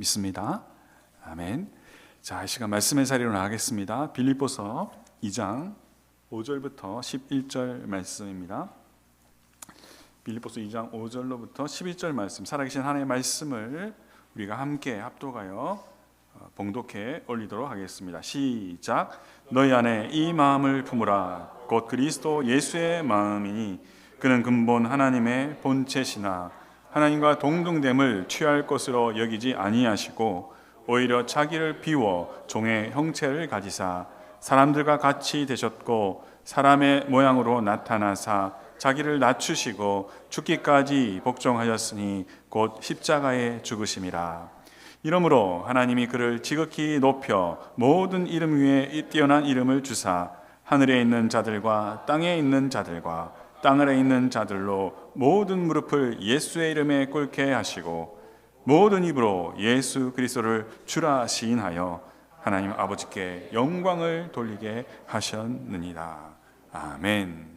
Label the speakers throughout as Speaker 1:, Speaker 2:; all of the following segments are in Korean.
Speaker 1: 믿습니다. 아멘. 자, 이 시간 말씀의 자리로 나가겠습니다. 빌립보서 2장 5절부터 11절 말씀입니다. 빌립보서 2장 5절로부터 11절 말씀, 살아계신 하나님의 말씀을 우리가 함께 합독하여 봉독해 올리도록 하겠습니다. 시작. 너희 안에 이 마음을 품으라. 곧 그리스도 예수의 마음이니 그는 근본 하나님의 본체시나 하나님과 동등됨을 취할 것으로 여기지 아니하시고 오히려 자기를 비워 종의 형체를 가지사 사람들과 같이 되셨고 사람의 모양으로 나타나사 자기를 낮추시고 죽기까지 복종하였으니 곧 십자가에 죽으심이라. 이러므로 하나님이 그를 지극히 높여 모든 이름 위에 뛰어난 이름을 주사 하늘에 있는 자들과 땅에 있는 자들과 땅 아래 있는 자들로 모든 무릎을 예수의 이름에 꿇게 하시고 모든 입으로 예수 그리스도를 주라 시인하여 하나님 아버지께 영광을 돌리게 하셨느니라. 아멘.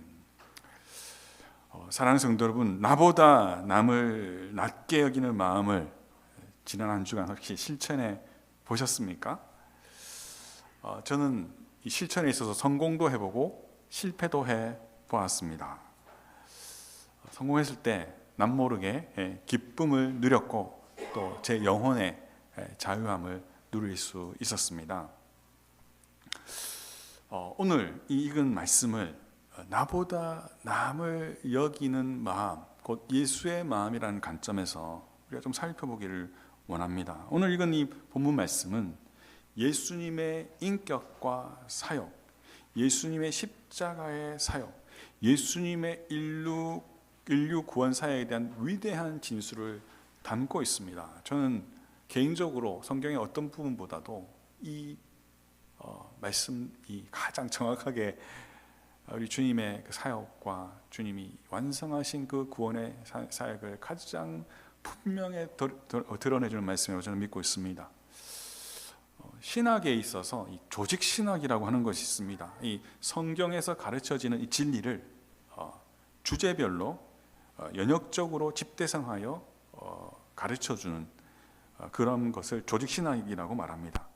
Speaker 1: 사랑하는 성도 여러분, 나보다 남을 낮게 여기는 마음을 지난 한 주간 혹시 실천해 보셨습니까? 저는 이 실천에 있어서 성공도 해보고 실패도 해보았습니다. 성공했을 때 남모르게 기쁨을 누렸고 또 제 영혼의 자유함을 누릴 수 있었습니다. 오늘 이 읽은 말씀을 나보다 남을 여기는 마음, 곧 예수의 마음이라는 관점에서 우리가 좀 살펴보기를 원합니다. 오늘 읽은 이 본문 말씀은 예수님의 인격과 사역, 예수님의 십자가의 사역, 예수님의 인류 구원 사역에 대한 위대한 진술을 담고 있습니다. 저는 개인적으로 성경의 어떤 부분보다도 이 말씀이 가장 정확하게 우리 주님의 그 사역과 주님이 완성하신 그 구원의 사역을 가장 분명히 드러내주는 말씀이라고 저는 믿고 있습니다. 신학에 있어서 이 조직 신학이라고 하는 것이 있습니다. 이 성경에서 가르쳐지는 이 진리를 주제별로 연역적으로 집대성하여 가르쳐주는 그런 것을 조직 신학이라고 말합니다.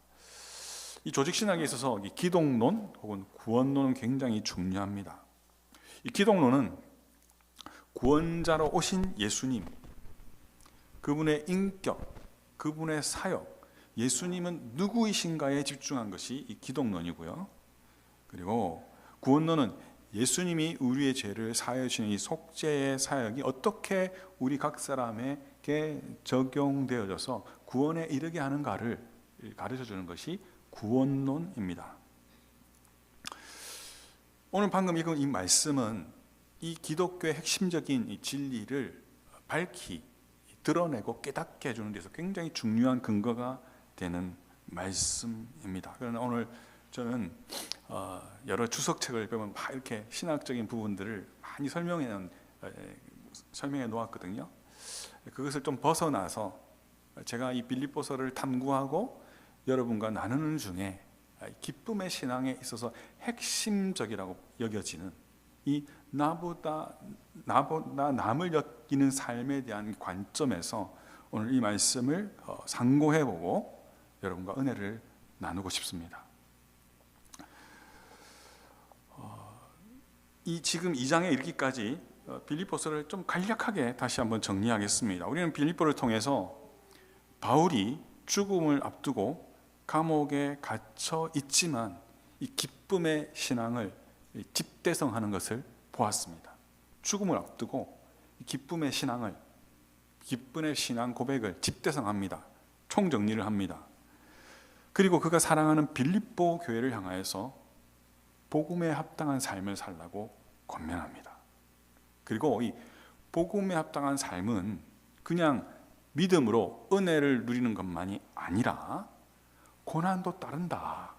Speaker 1: 이 조직 신학에 있어서 이 기독론 혹은 구원론은 굉장히 중요합니다. 이 기독론은 구원자로 오신 예수님, 그분의 인격, 그분의 사역, 예수님은 누구이신가에 집중한 것이 이 기독론이고요. 그리고 구원론은 예수님이 우리의 죄를 사하여 주시는 이 속죄의 사역이 어떻게 우리 각 사람에게 적용되어져서 구원에 이르게 하는가를 가르쳐주는 것이 구원론입니다. 오늘 방금 읽은 이 말씀은 이 기독교의 핵심적인 이 진리를 밝히 드러내고 깨닫게 해주는 데서 굉장히 중요한 근거가 되는 말씀입니다. 그러나 오늘 저는 여러 주석책을 보면 막 이렇게 신학적인 부분들을 많이 설명해 놓았거든요. 그것을 좀 벗어나서 제가 이 빌립보서를 탐구하고 여러분과 나누는 중에 기쁨의 신앙에 있어서 핵심적이라고 여겨지는 이 나보다 남을 여기는 삶에 대한 관점에서 오늘 이 말씀을 상고해보고 여러분과 은혜를 나누고 싶습니다. 이 지금 2장에 이르기까지 빌립보서를 좀 간략하게 다시 한번 정리하겠습니다. 우리는 빌립보를 통해서 바울이 죽음을 앞두고 감옥에 갇혀 있지만 이 기쁨의 신앙을 집대성하는 것을 보았습니다. 죽음을 앞두고 기쁨의 신앙 고백을 집대성합니다. 총정리를 합니다. 그리고 그가 사랑하는 빌립보 교회를 향하여서 복음에 합당한 삶을 살라고 권면합니다. 그리고 이 복음에 합당한 삶은 그냥 믿음으로 은혜를 누리는 것만이 아니라 고난도 따른다.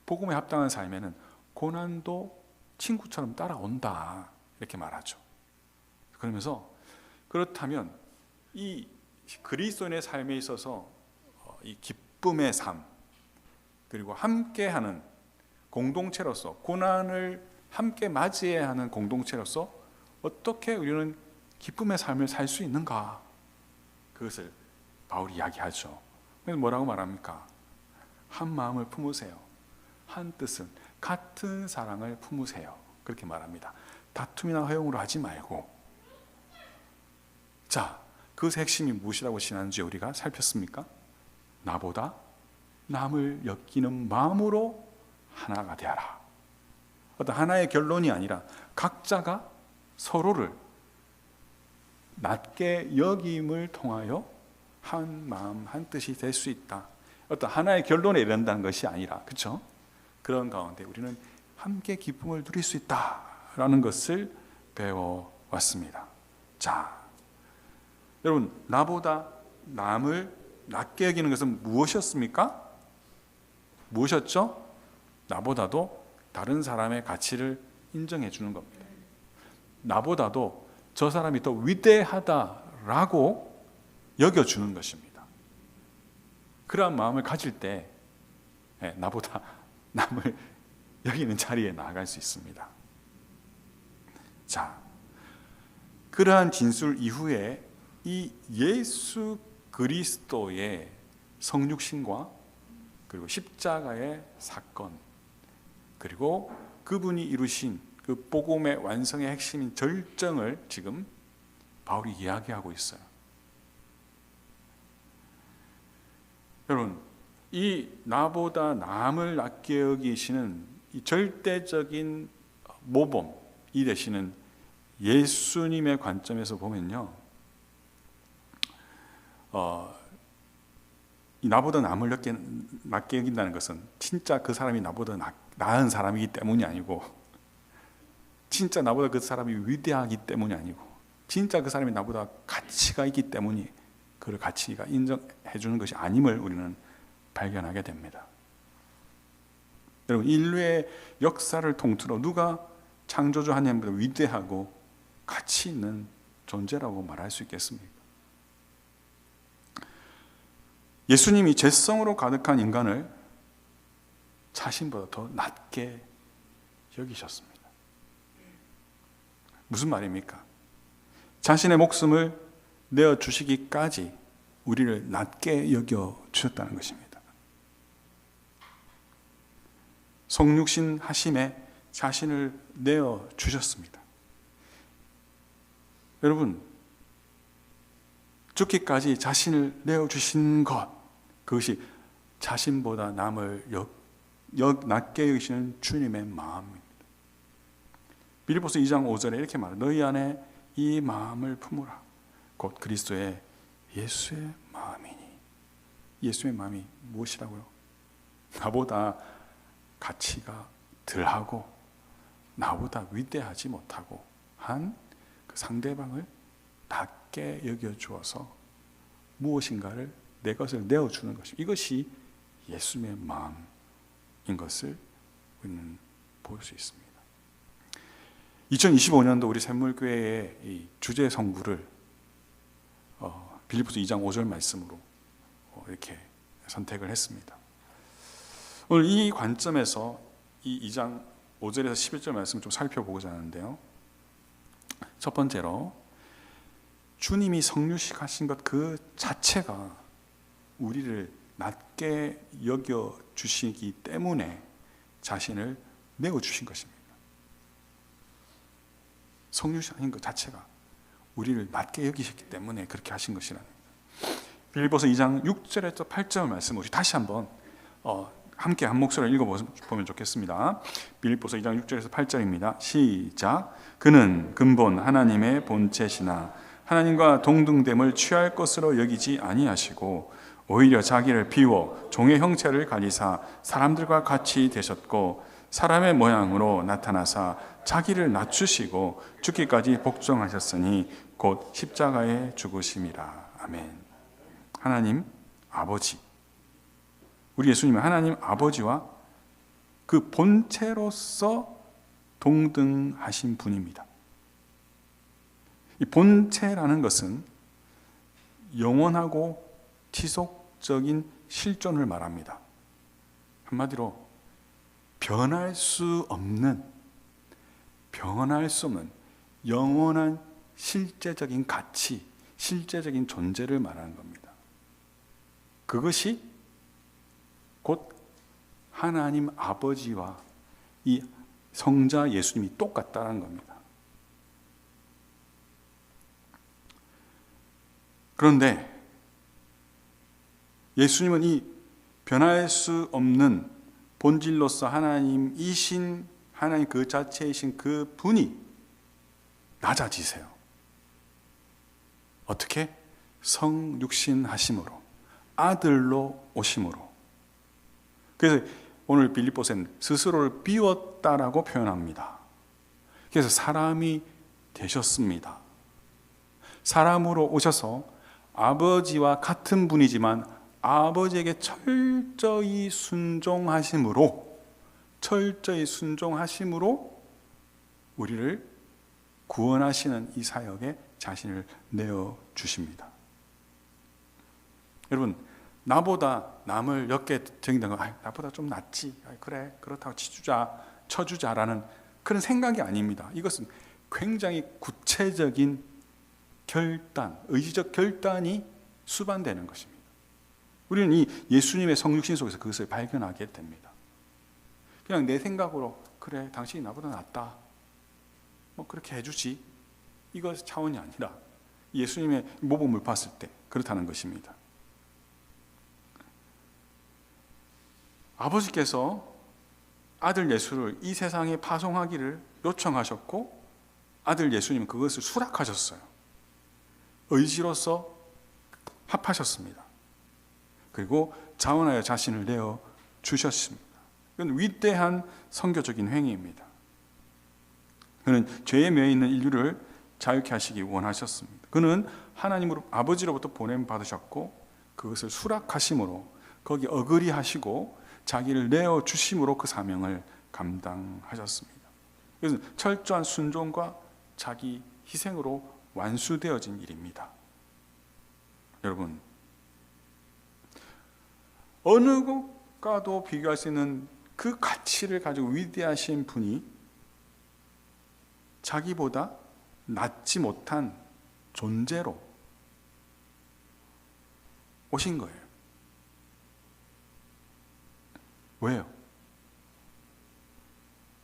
Speaker 1: 복음에 합당한 삶에는 고난도 친구처럼 따라온다. 이렇게 말하죠. 그러면서 그렇다면 이 그리스도인의 삶에 있어서 이 기쁨의 삶, 그리고 함께하는 공동체로서 고난을 함께 맞이해야 하는 공동체로서 어떻게 우리는 기쁨의 삶을 살 수 있는가, 그것을 바울이 이야기하죠. 그래서 뭐라고 말합니까? 한 마음을 품으세요. 한 뜻은 같은 사랑을 품으세요. 그렇게 말합니다. 다툼이나 허용으로 하지 말고. 자, 그것의 핵심이 무엇이라고 지난주에 우리가 살폈습니까? 나보다 남을 여기는 마음으로 하나가 되어라. 어떤 하나의 결론이 아니라 각자가 서로를 낮게 여김을 통하여 한 마음 한 뜻이 될 수 있다. 어떤 하나의 결론에 이른다는 것이 아니라, 그렇죠? 그런 가운데 우리는 함께 기쁨을 누릴 수 있다라는 것을 배워왔습니다. 자, 여러분, 나보다 남을 낮게 여기는 것은 무엇이었습니까? 무엇이었죠? 나보다도 다른 사람의 가치를 인정해 주는 겁니다. 나보다도 저 사람이 더 위대하다라고 여겨주는 것입니다. 그러한 마음을 가질 때 나보다 남을 여기는 자리에 나아갈 수 있습니다. 자, 그러한 진술 이후에 이 예수 그리스도의 성육신과 그리고 십자가의 사건, 그리고 그분이 이루신 그 복음의 완성의 핵심인 절정을 지금 바울이 이야기하고 있어요. 여러분, 이 나보다 남을 낮게 여기시는 이 절대적인 모범이 되시는 예수님의 관점에서 보면요, 이 나보다 남을 낮게 여긴다는 것은 진짜 그 사람이 나보다 나은 사람이기 때문이 아니고, 진짜 나보다 그 사람이 위대하기 때문이 아니고, 진짜 그 사람이 나보다 가치가 있기 때문이 그 가치가 인정해 주는 것이 아님을 우리는 발견하게 됩니다. 여러분, 인류의 역사를 통틀어 누가 창조주 하나님보다 위대하고 가치 있는 존재라고 말할 수 있겠습니까? 예수님이 죄성으로 가득한 인간을 자신보다 더 낮게 여기셨습니다. 무슨 말입니까? 자신의 목숨을 내어주시기까지 우리를 낮게 여겨주셨다는 것입니다. 성육신 하심에 자신을 내어주셨습니다. 여러분, 죽기까지 자신을 내어주신 것, 그것이 자신보다 남을 낮게 여기시는 주님의 마음입니다. 빌립보서 2장 5절에 이렇게 말해요. 너희 안에 이 마음을 품으라. 곧 그리스도의 예수의 마음이니. 예수의 마음이 무엇이라고요? 나보다 가치가 덜하고 나보다 위대하지 못하고 한 그 상대방을 낮게 여겨주어서 무엇인가를 내 것을 내어주는 것입니다. 이것이 예수님의 마음인 것을 우리는 볼 수 있습니다. 2025년도 우리 샘물교회의 이 주제 성구를 빌립보서 2장 5절 말씀으로 이렇게 선택을 했습니다. 오늘 이 관점에서 이 2장 5절에서 11절 말씀을 좀 살펴보고자 하는데요. 첫 번째로 주님이 성육신하신 것 그 자체가 우리를 낮게 여겨주시기 때문에 자신을 내어주신 것입니다. 성육신하신 것 자체가 우리를 낮게 여기셨기 때문에 그렇게 하신 것이라는 빌립보서 2장 6절에서 8절 말씀 우리 다시 한번 함께 한 목소리로 읽어보면 좋겠습니다. 빌립보서 2장 6절에서 8절입니다. 시작. 그는 근본 하나님의 본체시나 하나님과 동등됨을 취할 것으로 여기지 아니하시고 오히려 자기를 비워 종의 형체를 가지사 사람들과 같이 되셨고 사람의 모양으로 나타나사 자기를 낮추시고 죽기까지 복종하셨으니 곧 십자가에 죽으심이라. 아멘. 하나님 아버지, 우리 예수님은 하나님 아버지와 그 본체로서 동등하신 분입니다. 이 본체라는 것은 영원하고 지속적인 실존을 말합니다. 한마디로 변할 수 없는 영원한 실제적인 가치, 실제적인 존재를 말하는 겁니다. 그것이 곧 하나님 아버지와 이 성자 예수님이 똑같다는 겁니다. 그런데 예수님은 이 변할 수 없는 본질로서 하나님이신, 하나님 그 자체이신 그 분이 낮아지세요. 어떻게? 성육신하심으로, 아들로 오심으로. 그래서 오늘 빌립보서는 스스로를 비웠다라고 표현합니다. 그래서 사람이 되셨습니다. 사람으로 오셔서 아버지와 같은 분이지만 아버지에게 철저히 순종하심으로 우리를 구원하시는 이 사역에 자신을 내어 주십니다. 여러분, 나보다 남을 엮게 정의된 거, 나보다 좀 낫지, 그래, 그렇다고 쳐주자라는 그런 생각이 아닙니다. 이것은 굉장히 구체적인 결단, 의지적 결단이 수반되는 것입니다. 우리는 이 예수님의 성육신 속에서 그것을 발견하게 됩니다. 그냥 내 생각으로, 그래, 당신이 나보다 낫다, 뭐 그렇게 해주지, 이거 차원이 아니라 예수님의 모범을 봤을 때 그렇다는 것입니다. 아버지께서 아들 예수를 이 세상에 파송하기를 요청하셨고 아들 예수님은 그것을 수락하셨어요. 의지로서 합하셨습니다. 그리고 자원하여 자신을 내어 주셨습니다. 이건 위대한 선교적인 행위입니다. 그는 죄에 매여 있는 인류를 자유케 하시기 원하셨습니다. 그는 하나님으로 아버지로부터 보냄 받으셨고 그것을 수락하심으로 거기 어그리하시고 자기를 내어 주심으로 그 사명을 감당하셨습니다. 그래서 철저한 순종과 자기 희생으로 완수되어진 일입니다. 여러분, 어느 것과도 비교할 수 있는 그 가치를 가지고 위대하신 분이 자기보다 낫지 못한 존재로 오신 거예요. 왜요?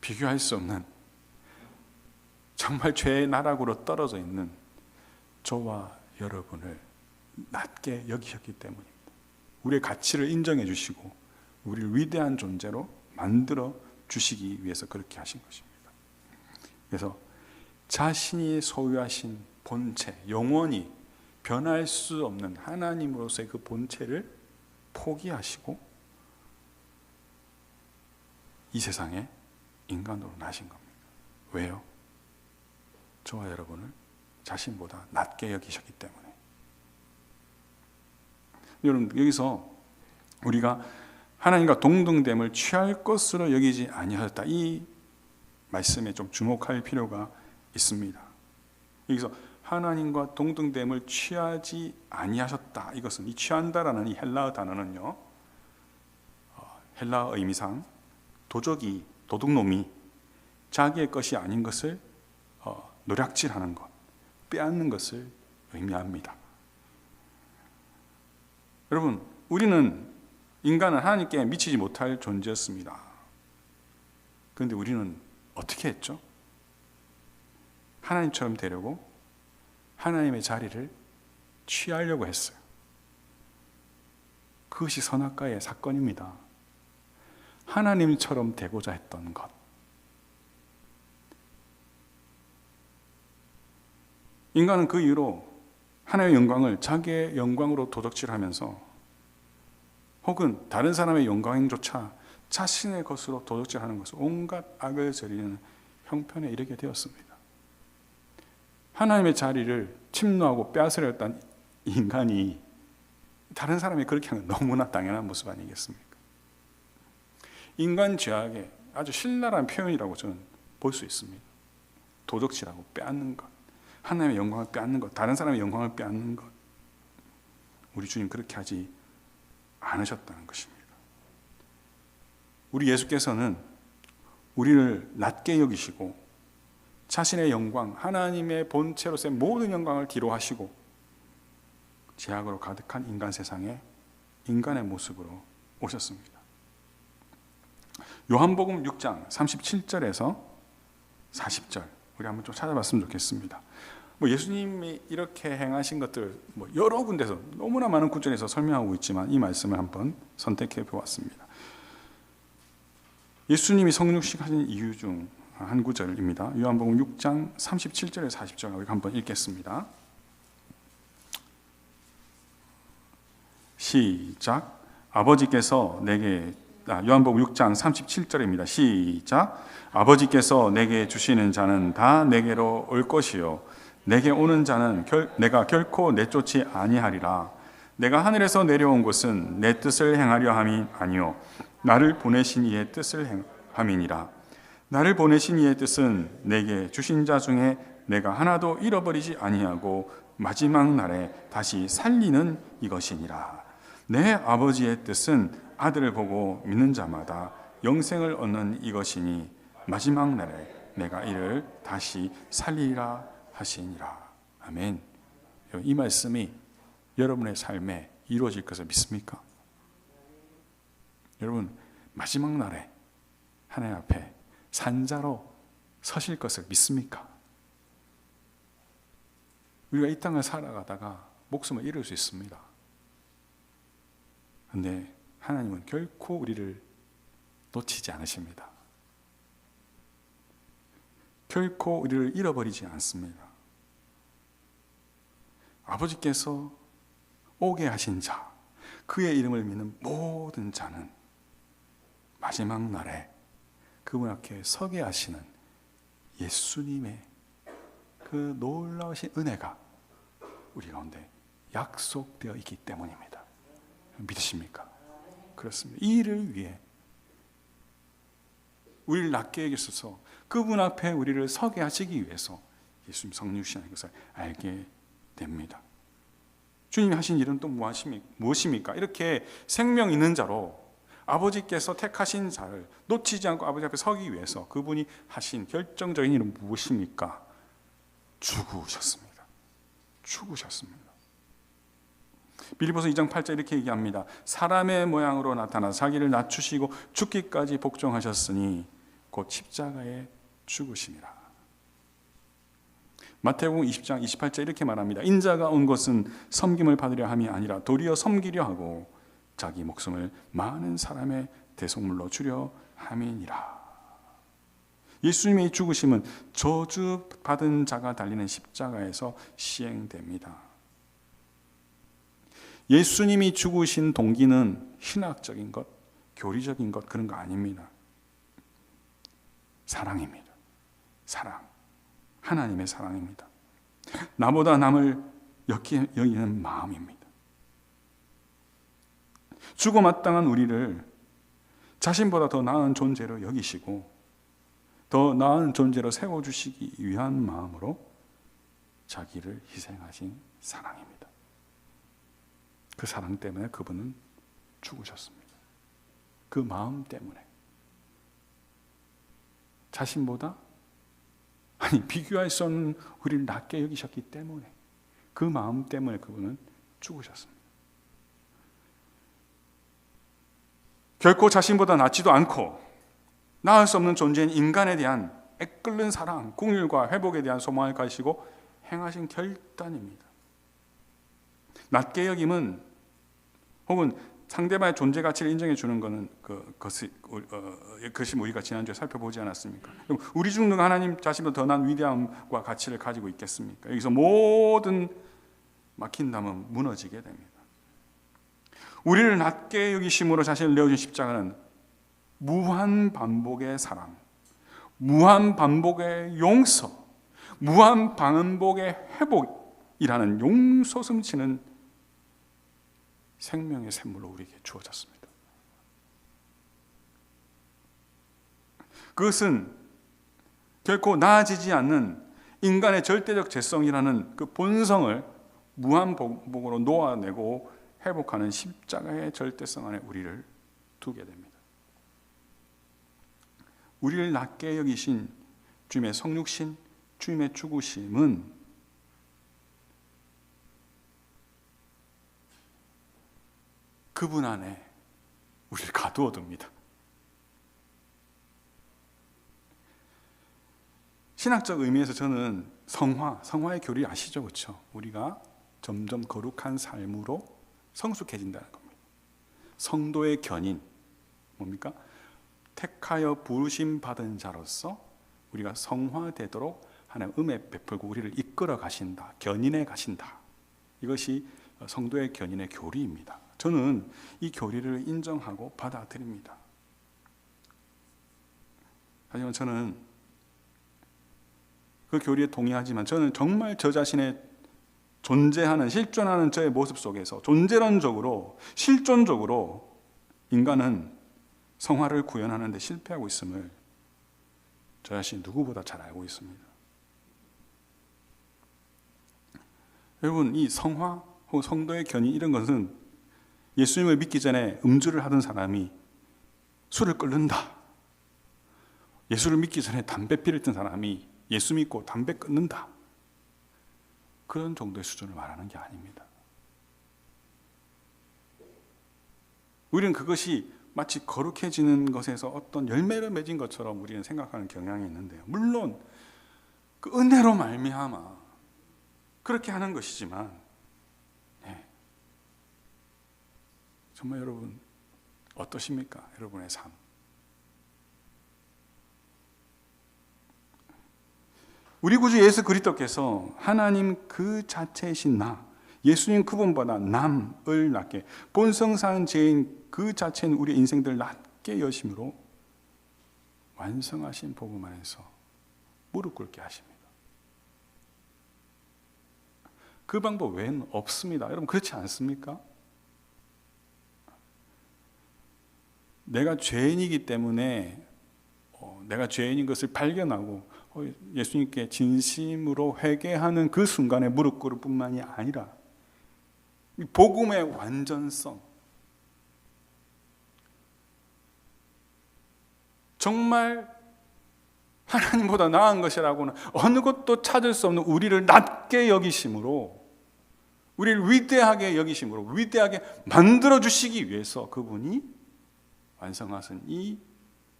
Speaker 1: 비교할 수 없는 정말 죄의 나락으로 떨어져 있는 저와 여러분을 낮게 여기셨기 때문입니다. 우리의 가치를 인정해 주시고 우리를 위대한 존재로 만들어 주시기 위해서 그렇게 하신 것입니다. 그래서 자신이 소유하신 본체, 영원히 변할 수 없는 하나님으로서의 그 본체를 포기하시고 이 세상에 인간으로 나신 겁니다. 왜요? 저와 여러분을 자신보다 낮게 여기셨기 때문에. 여러분, 여기서 우리가 하나님과 동등됨을 취할 것으로 여기지 아니하셨다, 이 말씀에 좀 주목할 필요가 있습니다. 여기서 하나님과 동등됨을 취하지 아니하셨다, 이것은 이 취한다라는 이 헬라어 단어는요, 헬라어 의미상 도둑놈이 자기의 것이 아닌 것을 노략질하는 것, 빼앗는 것을 의미합니다. 여러분, 인간은 하나님께 미치지 못할 존재였습니다. 그런데 우리는 어떻게 했죠? 하나님처럼 되려고 하나님의 자리를 취하려고 했어요. 그것이 선악과의 사건입니다. 하나님처럼 되고자 했던 것. 인간은 그 이후로 하나님의 영광을 자기의 영광으로 도적질하면서 혹은 다른 사람의 영광조차 자신의 것으로 도적질하는 것을 온갖 악을 저지르는 형편에 이르게 되었습니다. 하나님의 자리를 침노하고 빼앗으려던 인간이 다른 사람이 그렇게 하는 건 너무나 당연한 모습 아니겠습니까? 인간 죄악의 아주 신랄한 표현이라고 저는 볼 수 있습니다. 도적질하고 빼앗는 것, 하나님의 영광을 빼앗는 것, 다른 사람의 영광을 빼앗는 것. 우리 주님 그렇게 하지 않으셨다는 것입니다. 우리 예수께서는 우리를 낮게 여기시고 자신의 영광, 하나님의 본체로서의 모든 영광을 뒤로 하시고 죄악으로 가득한 인간 세상에 인간의 모습으로 오셨습니다. 요한복음 6장 37절에서 40절 우리 한번 좀 찾아봤으면 좋겠습니다. 예수님이 이렇게 행하신 것들 여러 군데서 너무나 많은 구절에서 설명하고 있지만 이 말씀을 한번 선택해 보았습니다. 예수님이 성육식 하신 이유 중 한 구절입니다. 요한복음 6장 37절에서 40절 우리 한번 읽겠습니다. 시작. 아버지께서 내게 요한복음 6장 37절입니다. 시작. 아버지께서 내게 주시는 자는 다 내게로 올 것이요 내게 오는 자는 내가 결코 내쫓지 아니하리라. 내가 하늘에서 내려온 것은 내 뜻을 행하려 함이 아니요 나를 보내신 이의 뜻을 함이니라. 나를 보내신 이의 뜻은 내게 주신 자 중에 내가 하나도 잃어버리지 아니하고 마지막 날에 다시 살리는 이것이니라. 내 아버지의 뜻은 아들을 보고 믿는 자마다 영생을 얻는 이것이니 마지막 날에 내가 이를 다시 살리리라 하시니라. 아멘. 이 말씀이 여러분의 삶에 이루어질 것을 믿습니까? 여러분 마지막 날에 하나님 앞에 산자로 서실 것을 믿습니까? 우리가 이 땅을 살아가다가 목숨을 잃을 수 있습니다. 그런데 하나님은 결코 우리를 놓치지 않으십니다. 결코 우리를 잃어버리지 않습니다. 아버지께서 오게 하신 자, 그의 이름을 믿는 모든 자는 마지막 날에 그분 앞에 서게 하시는 예수님의 그 놀라우신 은혜가 우리 가운데 약속되어 있기 때문입니다. 믿으십니까? 그렇습니다. 이 일을 위해 우리를 낮게 여기셔서 그분 앞에 우리를 서게 하시기 위해서 예수님 성육신하는 것을 알게 됩니다. 주님이 하신 일은 또 무엇입니까? 이렇게 생명 있는 자로 아버지께서 택하신 자를 놓치지 않고 아버지 앞에 서기 위해서 그분이 하신 결정적인 일은 무엇입니까? 죽으셨습니다. 빌립보서 2장 8절 이렇게 얘기합니다. 사람의 모양으로 나타나 자기를 낮추시고 죽기까지 복종하셨으니 곧 십자가에 죽으심이라. 마태복음 20장 28절 이렇게 말합니다. 인자가 온 것은 섬김을 받으려 함이 아니라 도리어 섬기려 하고 자기 목숨을 많은 사람의 대속물로 주려 함이니라. 예수님의 죽으심은 저주받은 자가 달리는 십자가에서 시행됩니다. 예수님이 죽으신 동기는 신학적인 것, 교리적인 것 그런 거 아닙니다. 사랑입니다. 사랑. 하나님의 사랑입니다. 나보다 남을 여기는 마음입니다. 죽어 마땅한 우리를 자신보다 더 나은 존재로 여기시고 더 나은 존재로 세워주시기 위한 마음으로 자기를 희생하신 사랑입니다. 그 사랑 때문에 그분은 죽으셨습니다. 그 마음 때문에 자신보다 비교할 수 없는 우리를 낮게 여기셨기 때문에 그 마음 때문에 그분은 죽으셨습니다. 결코 자신보다 낫지도 않고 나을 수 없는 존재인 인간에 대한 애끓는 사랑, 긍휼과 회복에 대한 소망을 가지시고 행하신 결단입니다. 낮게 여김은 혹은 상대방의 존재 가치를 인정해 주는 것은 그것이 우리가 지난주에 살펴보지 않았습니까? 그럼 우리 중 누가 하나님 자신보다 더 나은 위대함과 가치를 가지고 있겠습니까? 여기서 모든 막힌 담은 무너지게 됩니다. 우리를 낮게 여기심으로 자신을 내어준 십자가는 무한 반복의 사랑, 무한 반복의 용서, 무한 반복의 회복이라는 용솟음치는 생명의 샘물로 우리에게 주어졌습니다. 그것은 결코 나아지지 않는 인간의 절대적 죄성이라는 그 본성을 무한복으로 놓아내고 회복하는 십자가의 절대성 안에 우리를 두게 됩니다. 우리를 낮게 여기신 주님의 성육신, 주님의 죽으심은 그분 안에 우리를 가두어 둡니다. 신학적 의미에서 저는 성화의 교리 아시죠? 그렇죠? 우리가 점점 거룩한 삶으로 성숙해진다는 겁니다. 성도의 견인, 뭡니까? 택하여 부르심 받은 자로서 우리가 성화되도록 하나님 은혜 베풀고 우리를 이끌어 가신다. 견인해 가신다. 이것이 성도의 견인의 교리입니다. 저는 이 교리를 인정하고 받아들입니다. 하지만 저는 그 교리에 동의하지만 저는 정말 저 자신의 존재하는, 실존하는 저의 모습 속에서 존재론적으로, 실존적으로 인간은 성화를 구현하는 데 실패하고 있음을 저 자신이 누구보다 잘 알고 있습니다. 여러분, 이 성화 혹은 성도의 견인 이런 것은 예수님을 믿기 전에 음주를 하던 사람이 술을 끓는다. 예수를 믿기 전에 담배 피웠던 사람이 예수 믿고 담배 끊는다. 그런 정도의 수준을 말하는 게 아닙니다. 우리는 그것이 마치 거룩해지는 것에서 어떤 열매를 맺은 것처럼 우리는 생각하는 경향이 있는데요. 물론 그 은혜로 말미암아 그렇게 하는 것이지만, 정말 여러분 어떠십니까? 여러분의 삶. 우리 구주 예수 그리스도께서 하나님 그 자체이신 나, 예수님 그분보다 남을 낮게, 본성상 죄인 그 자체는 우리 인생들 낮게 여심으로 완성하신 복음 안에서 무릎 꿇게 하십니다. 그 방법 외에는 없습니다. 여러분 그렇지 않습니까? 내가 죄인이기 때문에 내가 죄인인 것을 발견하고 예수님께 진심으로 회개하는 그 순간에 무릎 꿇을 뿐만이 아니라 이 복음의 완전성, 정말 하나님보다 나은 것이라고는 어느 것도 찾을 수 없는 우리를 낮게 여기심으로, 우리를 위대하게 여기심으로, 위대하게 만들어주시기 위해서 그분이 완성하신 이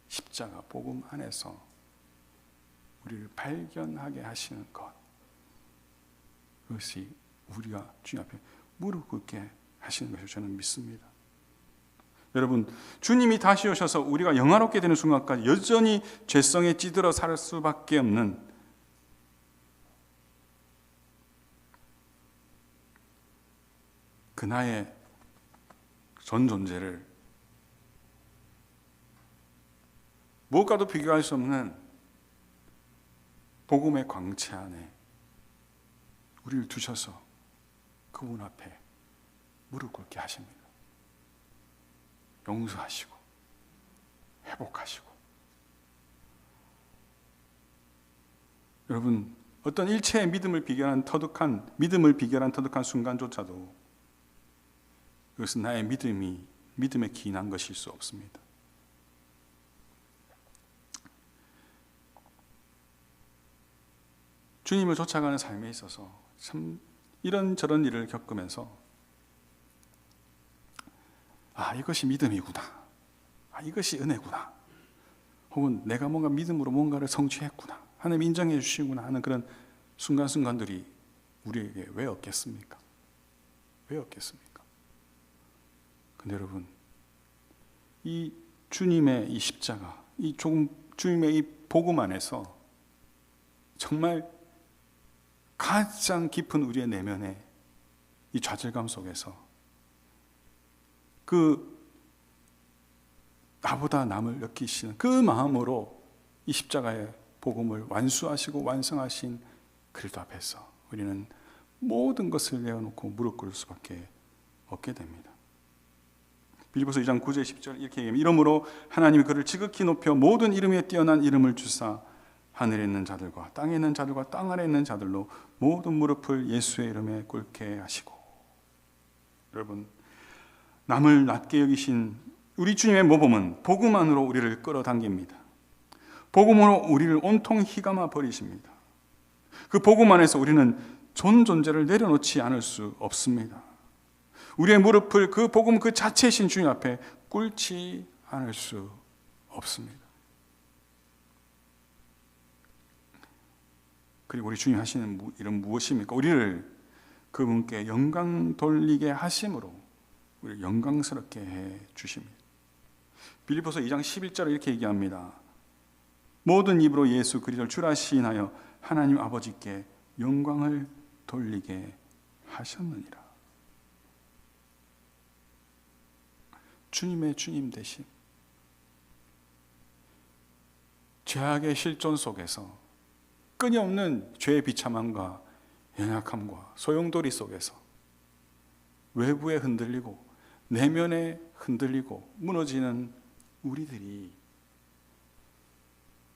Speaker 1: 십자가 복음 안에서 우리를 발견하게 하시는 것, 그것이 우리가 주님 앞에 무릎 꿇게 하시는 것을 저는 믿습니다. 여러분, 주님이 다시 오셔서 우리가 영화롭게 되는 순간까지 여전히 죄성에 찌들어 살 수밖에 없는 그 나의 전 존재를 무엇과도 비교할 수 없는 복음의 광채 안에 우리를 두셔서 그분 앞에 무릎 꿇게 하십니다. 용서하시고 회복하시고. 여러분, 어떤 일체의 믿음을 비결한 터득한 순간조차도 그것은 나의 믿음에 기인한 것일 수 없습니다. 주님을 쫓아가는 삶에 있어서 참 이런저런 일을 겪으면서 이것이 믿음이구나, 이것이 은혜구나, 혹은 내가 뭔가 믿음으로 뭔가를 성취했구나, 하나님 인정해 주시구나 하는 그런 순간순간들이 우리에게 왜 없겠습니까? 왜 없겠습니까? 근데 여러분, 이 주님의 이 십자가, 주님의 이 복음 안에서 정말 가장 깊은 우리의 내면의 이 좌절감 속에서 그 나보다 남을 느끼시는 그 마음으로 이 십자가의 복음을 완수하시고 완성하신 그리스도 앞에서 우리는 모든 것을 내어놓고 무릎 꿇을 수밖에 없게 됩니다. 빌립보서 2장 9절 10절 이렇게 얘기합니다. 이러므로 하나님이 그를 지극히 높여 모든 이름 위에 뛰어난 이름을 주사 하늘에 있는 자들과 땅에 있는 자들과 땅 아래에 있는 자들로 모든 무릎을 예수의 이름에 꿇게 하시고. 여러분, 남을 낮게 여기신 우리 주님의 모범은 복음 안으로 우리를 끌어당깁니다. 복음으로 우리를 온통 휘감아 버리십니다. 그 복음 안에서 우리는 존재를 내려놓지 않을 수 없습니다. 우리의 무릎을 그 복음 그 자체이신 주님 앞에 꿇지 않을 수 없습니다. 그리고 우리 주님 하시는 일은 무엇입니까? 우리를 그분께 영광 돌리게 하심으로 우리를 영광스럽게 해 주십니다. 빌립보서 2장 11절에 이렇게 얘기합니다. 모든 입으로 예수 그리스도를 주라 시인하여 하나님 아버지께 영광을 돌리게 하셨느니라. 주님의 주님 되심, 죄악의 실존 속에서 끊임없는 죄의 비참함과 연약함과 소용돌이 속에서 외부에 흔들리고 내면에 흔들리고 무너지는 우리들이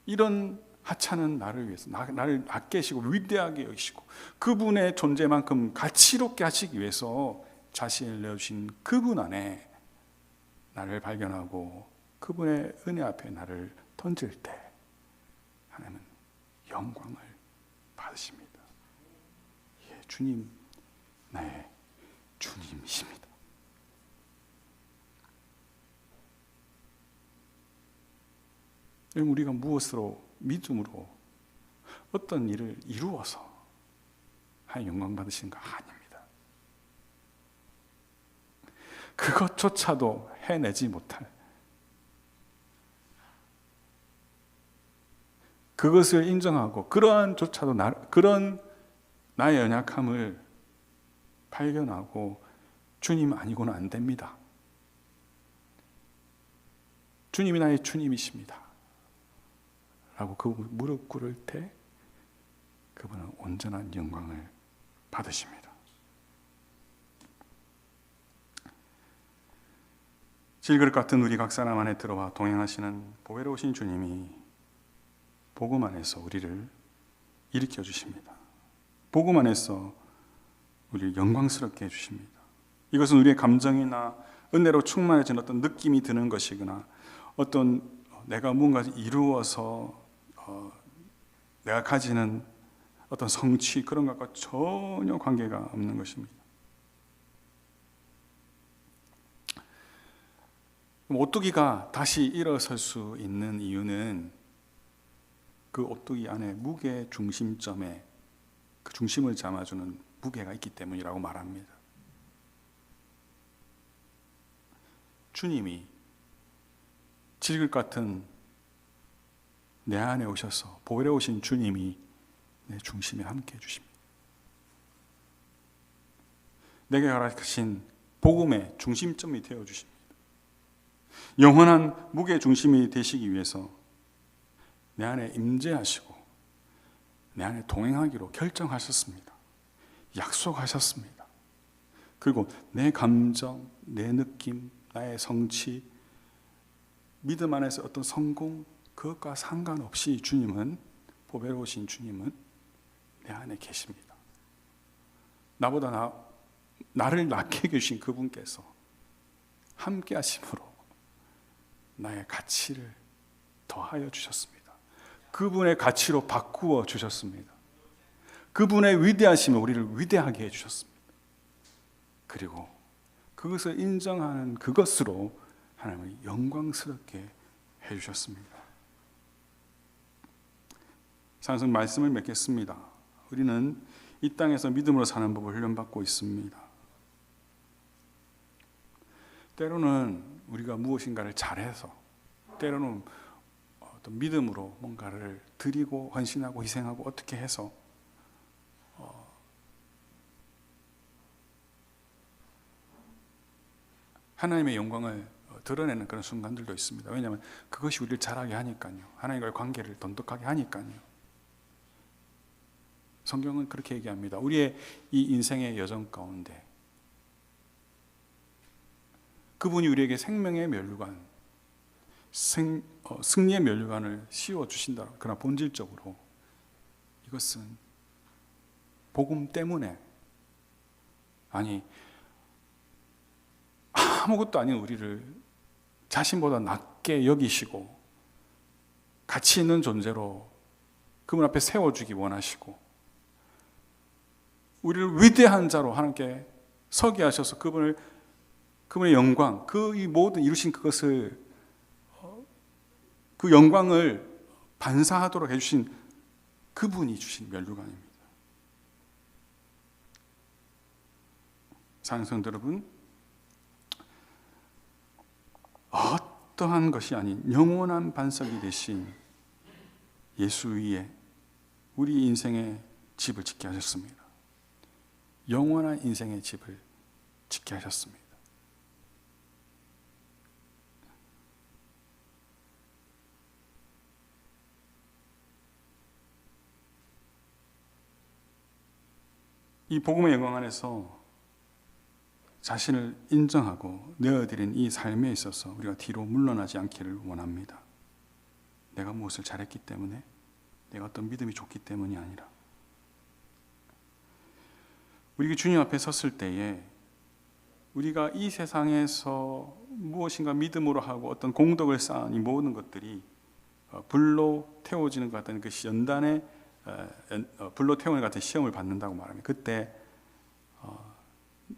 Speaker 1: 이런 하찮은 나를 위해서 나를 아끼시고 위대하게 여기시고 그분의 존재만큼 가치롭게 하시기 위해서 자신을 내어주신 그분 안에 나를 발견하고 그분의 은혜 앞에 나를 던질 때 하나님은 영광을 받으십니다. 예, 주님 나의 주님이십니다. 우리가 무엇으로 믿음으로 어떤 일을 이루어서 하나님 영광 받으시는 거 아닙니다. 그것조차도 해내지 못할 그것을 인정하고 그런 나의 연약함을 발견하고 주님 아니고는 안 됩니다. 주님이 나의 주님이십니다 라고 그 무릎 꿇을 때 그분은 온전한 영광을 받으십니다. 질그릇 같은 우리 각 사람 안에 들어와 동행하시는 보배로우신 주님이 복음 안에서 우리를 일으켜 주십니다. 복음 안에서 우리를 영광스럽게 해주십니다. 이것은 우리의 감정이나 은혜로 충만해진 어떤 느낌이 드는 것이거나 어떤 내가 뭔가 이루어서 내가 가지는 어떤 성취 그런 것과 전혀 관계가 없는 것입니다. 오뚜기가 다시 일어설 수 있는 이유는 그 오뚜기 안에 무게 중심점에 그 중심을 잡아주는 무게가 있기 때문이라고 말합니다. 주님이 질글 같은 내 안에 오셔서 보배로우신 주님이 내 중심에 함께 해주십니다. 내게 허락하신 복음의 중심점이 되어주십니다. 영원한 무게 중심이 되시기 위해서 내 안에 임재하시고 내 안에 동행하기로 결정하셨습니다. 약속하셨습니다. 그리고 내 감정, 내 느낌, 나의 성취, 믿음 안에서 어떤 성공 그것과 상관없이 주님은 보배로우신 주님은 내 안에 계십니다. 나보다 나를 낳게 계신 그분께서 함께 하심으로 나의 가치를 더하여 주셨습니다. 그분의 가치로 바꾸어 주셨습니다. 그분의 위대하심을 우리를 위대하게 해 주셨습니다. 그리고 그것을 인정하는 그것으로 하나님을 영광스럽게 해 주셨습니다. 산성 말씀을 맺겠습니다. 우리는 이 땅에서 믿음으로 사는 법을 훈련받고 있습니다. 때로는 우리가 무엇인가를 잘해서 때로는 어떤 믿음으로 뭔가를 드리고 헌신하고 희생하고 어떻게 해서 하나님의 영광을 드러내는 그런 순간들도 있습니다. 왜냐하면 그것이 우리를 잘하게 하니까요. 하나님과의 관계를 돈독하게 하니까요. 성경은 그렇게 얘기합니다. 우리의 이 인생의 여정 가운데 그분이 우리에게 생명의 면류관, 승리의 면류관을 씌워주신다. 그러나 본질적으로 이것은 복음 때문에 아무것도 아닌 우리를 자신보다 낮게 여기시고 가치 있는 존재로 그분 앞에 세워주기 원하시고 우리를 위대한 자로 하나님께 서게 하셔서 그분의 영광, 이 모든 이루신 그것을, 그 영광을 반사하도록 해주신 그분이 주신 면류관입니다. 사랑하는 성도 여러분, 어떠한 것이 아닌 영원한 반석이 되신 예수 위에 우리 인생의 집을 짓게 하셨습니다. 영원한 인생의 집을 짓게 하셨습니다. 이 복음의 영광 안에서 자신을 인정하고 내어드린 이 삶에 있어서 우리가 뒤로 물러나지 않기를 원합니다. 내가 무엇을 잘했기 때문에, 내가 어떤 믿음이 좋기 때문이 아니라, 우리가 주님 앞에 섰을 때에 우리가 이 세상에서 무엇인가 믿음으로 하고 어떤 공덕을 쌓은 이 모든 것들이 불로 태워지는 것 같은 그 연단의 불로 태우는 같은 시험을 받는다고 말합니다. 그때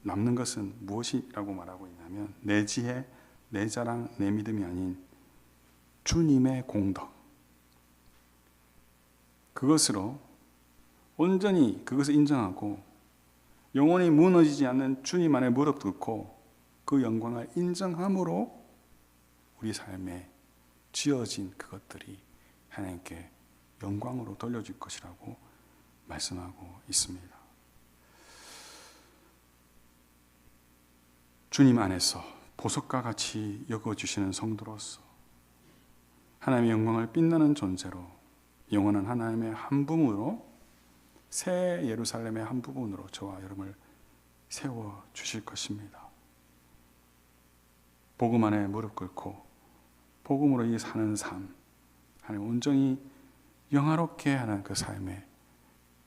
Speaker 1: 남는 것은 무엇이라고 말하고 있냐면, 내 지혜, 내 자랑, 내 믿음이 아닌 주님의 공덕, 그것으로 온전히 그것을 인정하고 영원히 무너지지 않는 주님 안에 무릎 꿇고 그 영광을 인정함으로 우리 삶에 지어진 그것들이 하나님께 영광으로 돌려줄 것이라고 말씀하고 있습니다. 주님 안에서 보석과 같이 여겨주시는 성도로서 하나님의 영광을 빛나는 존재로, 영원한 하나님의 한 부분으로, 새 예루살렘의 한 부분으로 저와 여러분을 세워주실 것입니다. 복음 안에 무릎 꿇고 복음으로 이 사는 삶, 하나님 온전히 영화롭게 하는 그 삶의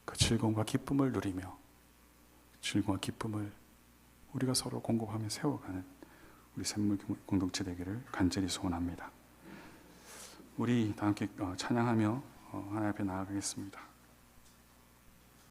Speaker 1: 그 즐거움과 기쁨을 누리며, 즐거움과 기쁨을 우리가 서로 공급하며 세워가는 우리 샘물 공동체 되기를 간절히 소원합니다. 우리 다 함께 찬양하며 하나님 앞에 나아가겠습니다.